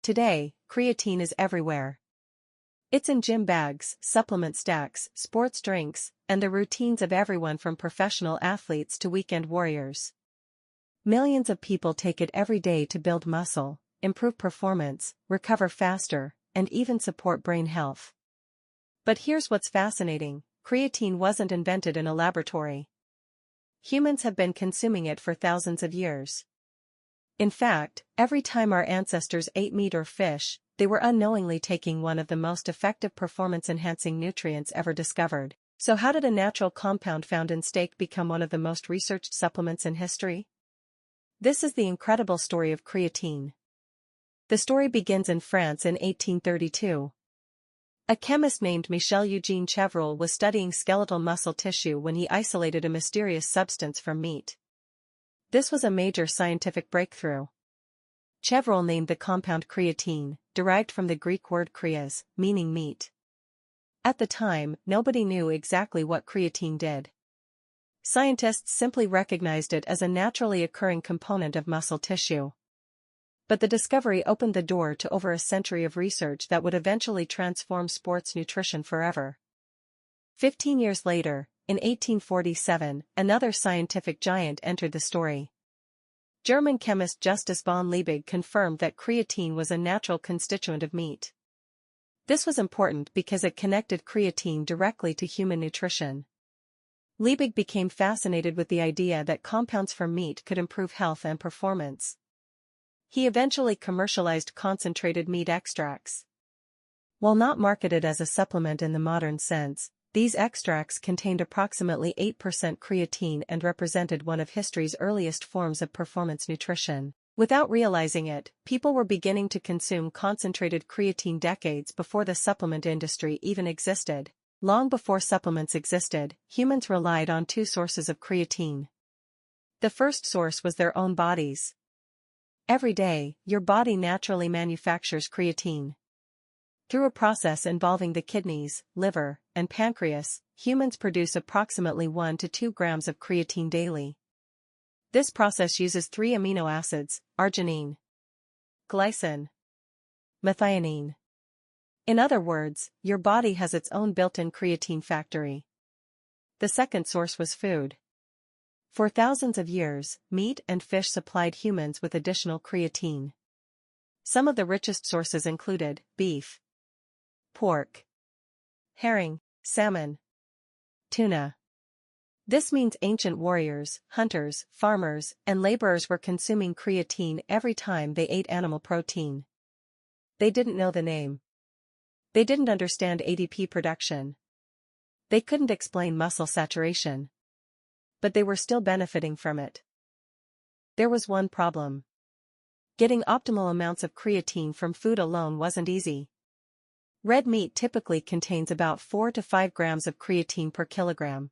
Today, creatine is everywhere. It's in gym bags, supplement stacks, sports drinks, and the routines of everyone from professional athletes to weekend warriors. Millions of people take it every day to build muscle, improve performance, recover faster, and even support brain health. But here's what's fascinating: creatine wasn't invented in a laboratory. Humans have been consuming it for thousands of years. In fact, every time our ancestors ate meat or fish, they were unknowingly taking one of the most effective performance-enhancing nutrients ever discovered. So how did a natural compound found in steak become one of the most researched supplements in history? This is the incredible story of creatine. The story begins in France in 1832. A chemist named Michel-Eugène Chevreul was studying skeletal muscle tissue when he isolated a mysterious substance from meat. This was a major scientific breakthrough. Chevreul named the compound creatine, derived from the Greek word kreas, meaning meat. At the time, nobody knew exactly what creatine did. Scientists simply recognized it as a naturally occurring component of muscle tissue. But the discovery opened the door to over a century of research that would eventually transform sports nutrition forever. 15 years later, in 1847, another scientific giant entered the story. German chemist Justus von Liebig confirmed that creatine was a natural constituent of meat. This was important because it connected creatine directly to human nutrition. Liebig became fascinated with the idea that compounds from meat could improve health and performance. He eventually commercialized concentrated meat extracts. While not marketed as a supplement in the modern sense, these extracts contained approximately 8% creatine and represented one of history's earliest forms of performance nutrition. Without realizing it, people were beginning to consume concentrated creatine decades before the supplement industry even existed. Long before supplements existed, humans relied on two sources of creatine. The first source was their own bodies. Every day, your body naturally manufactures creatine. Through a process involving the kidneys, liver, and pancreas, humans produce approximately 1 to 2 grams of creatine daily. This process uses 3 amino acids: arginine, glycine, methionine. In other words, your body has its own built-in creatine factory. The second source was food. For thousands of years, meat and fish supplied humans with additional creatine. Some of the richest sources included beef, pork, herring, salmon, tuna. This means ancient warriors, hunters, farmers, and laborers were consuming creatine every time they ate animal protein. They didn't know the name. They didn't understand ADP production. They couldn't explain muscle saturation. But they were still benefiting from it. There was one problem. Getting optimal amounts of creatine from food alone wasn't easy. Red meat typically contains about 4 to 5 grams of creatine per kilogram.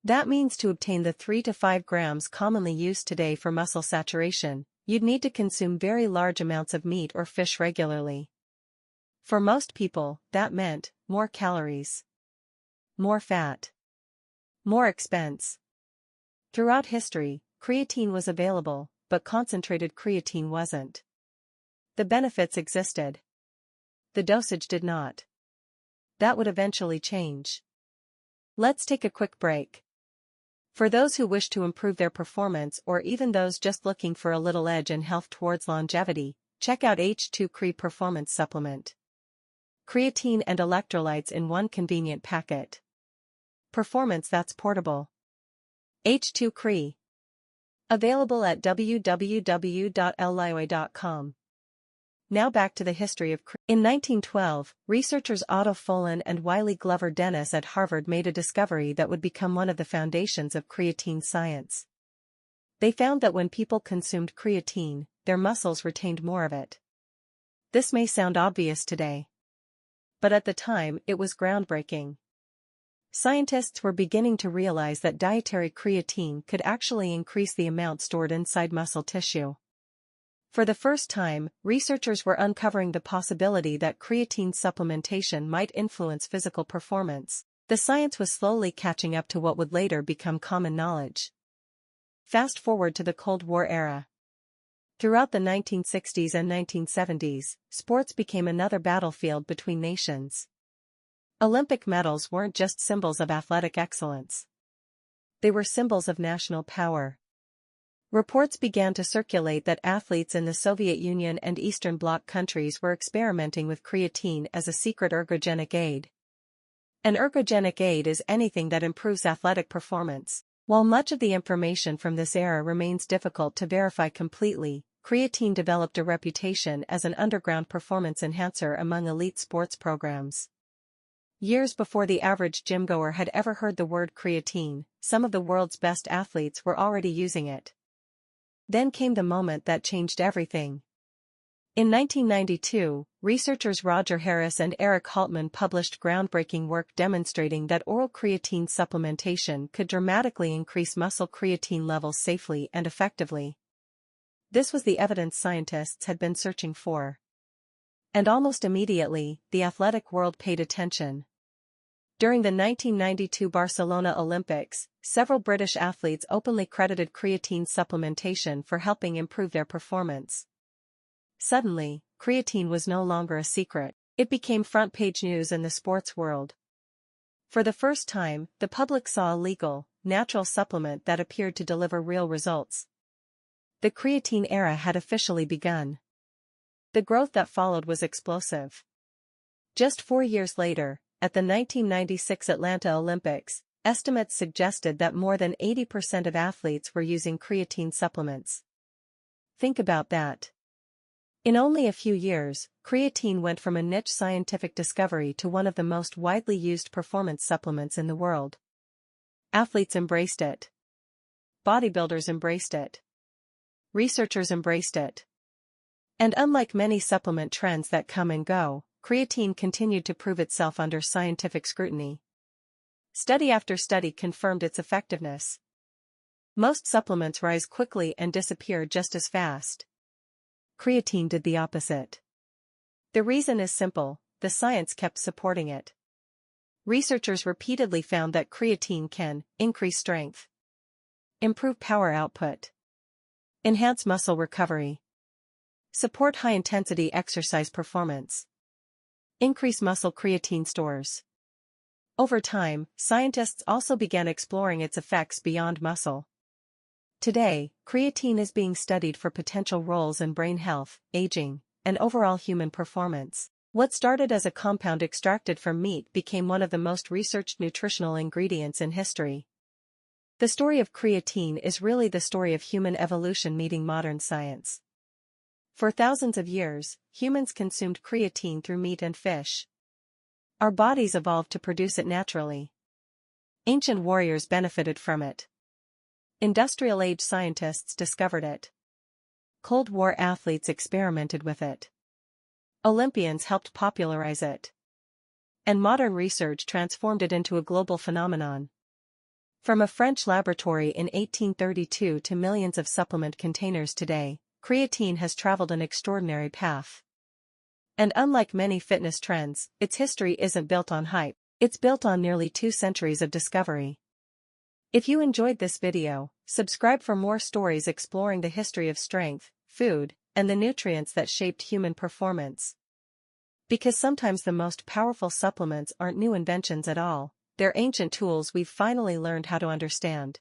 That means to obtain the 3 to 5 grams commonly used today for muscle saturation, you'd need to consume very large amounts of meat or fish regularly. For most people, that meant more calories, more fat, more expense. Throughout history, creatine was available, but concentrated creatine wasn't. The benefits existed. The dosage did not. That would eventually change. Let's take a quick break. For those who wish to improve their performance or even those just looking for a little edge in health towards longevity, check out H2 Cre Performance Supplement. Creatine and electrolytes in one convenient packet. Performance that's portable. H2 Cre. Available at www.ellioy.com. Now back to the history of creatine. In 1912, researchers Otto Folin and Wiley Glover Dennis at Harvard made a discovery that would become one of the foundations of creatine science. They found that when people consumed creatine, their muscles retained more of it. This may sound obvious today. But at the time, it was groundbreaking. Scientists were beginning to realize that dietary creatine could actually increase the amount stored inside muscle tissue. For the first time, researchers were uncovering the possibility that creatine supplementation might influence physical performance. The science was slowly catching up to what would later become common knowledge. Fast forward to the Cold War era. Throughout the 1960s and 1970s, sports became another battlefield between nations. Olympic medals weren't just symbols of athletic excellence. They were symbols of national power. Reports began to circulate that athletes in the Soviet Union and Eastern Bloc countries were experimenting with creatine as a secret ergogenic aid. An ergogenic aid is anything that improves athletic performance. While much of the information from this era remains difficult to verify completely, creatine developed a reputation as an underground performance enhancer among elite sports programs. Years before the average gymgoer had ever heard the word creatine, some of the world's best athletes were already using it. Then came the moment that changed everything. In 1992, researchers Roger Harris and Eric Haltman published groundbreaking work demonstrating that oral creatine supplementation could dramatically increase muscle creatine levels safely and effectively. This was the evidence scientists had been searching for. And almost immediately, the athletic world paid attention. During the 1992 Barcelona Olympics, several British athletes openly credited creatine supplementation for helping improve their performance. Suddenly, creatine was no longer a secret. It became front-page news in the sports world. For the first time, the public saw a legal, natural supplement that appeared to deliver real results. The creatine era had officially begun. The growth that followed was explosive. Just 4 years later, at the 1996 Atlanta Olympics, estimates suggested that more than 80% of athletes were using creatine supplements. Think about that. In only a few years, creatine went from a niche scientific discovery to one of the most widely used performance supplements in the world. Athletes embraced it. Bodybuilders embraced it. Researchers embraced it. And unlike many supplement trends that come and go, creatine continued to prove itself under scientific scrutiny. Study after study confirmed its effectiveness. Most supplements rise quickly and disappear just as fast. Creatine did the opposite. The reason is simple: the science kept supporting it. Researchers repeatedly found that creatine can increase strength, improve power output, enhance muscle recovery, support high-intensity exercise performance, increase muscle creatine stores. Over time, scientists also began exploring its effects beyond muscle. Today, creatine is being studied for potential roles in brain health, aging, and overall human performance. What started as a compound extracted from meat became one of the most researched nutritional ingredients in history. The story of creatine is really the story of human evolution meeting modern science. For thousands of years, humans consumed creatine through meat and fish. Our bodies evolved to produce it naturally. Ancient warriors benefited from it. Industrial age scientists discovered it. Cold War athletes experimented with it. Olympians helped popularize it. And modern research transformed it into a global phenomenon. From a French laboratory in 1832 to millions of supplement containers today, creatine has traveled an extraordinary path. And unlike many fitness trends, its history isn't built on hype. It's built on nearly 2 centuries of discovery. If you enjoyed this video, subscribe for more stories exploring the history of strength, food, and the nutrients that shaped human performance. Because sometimes the most powerful supplements aren't new inventions at all, they're ancient tools we've finally learned how to understand.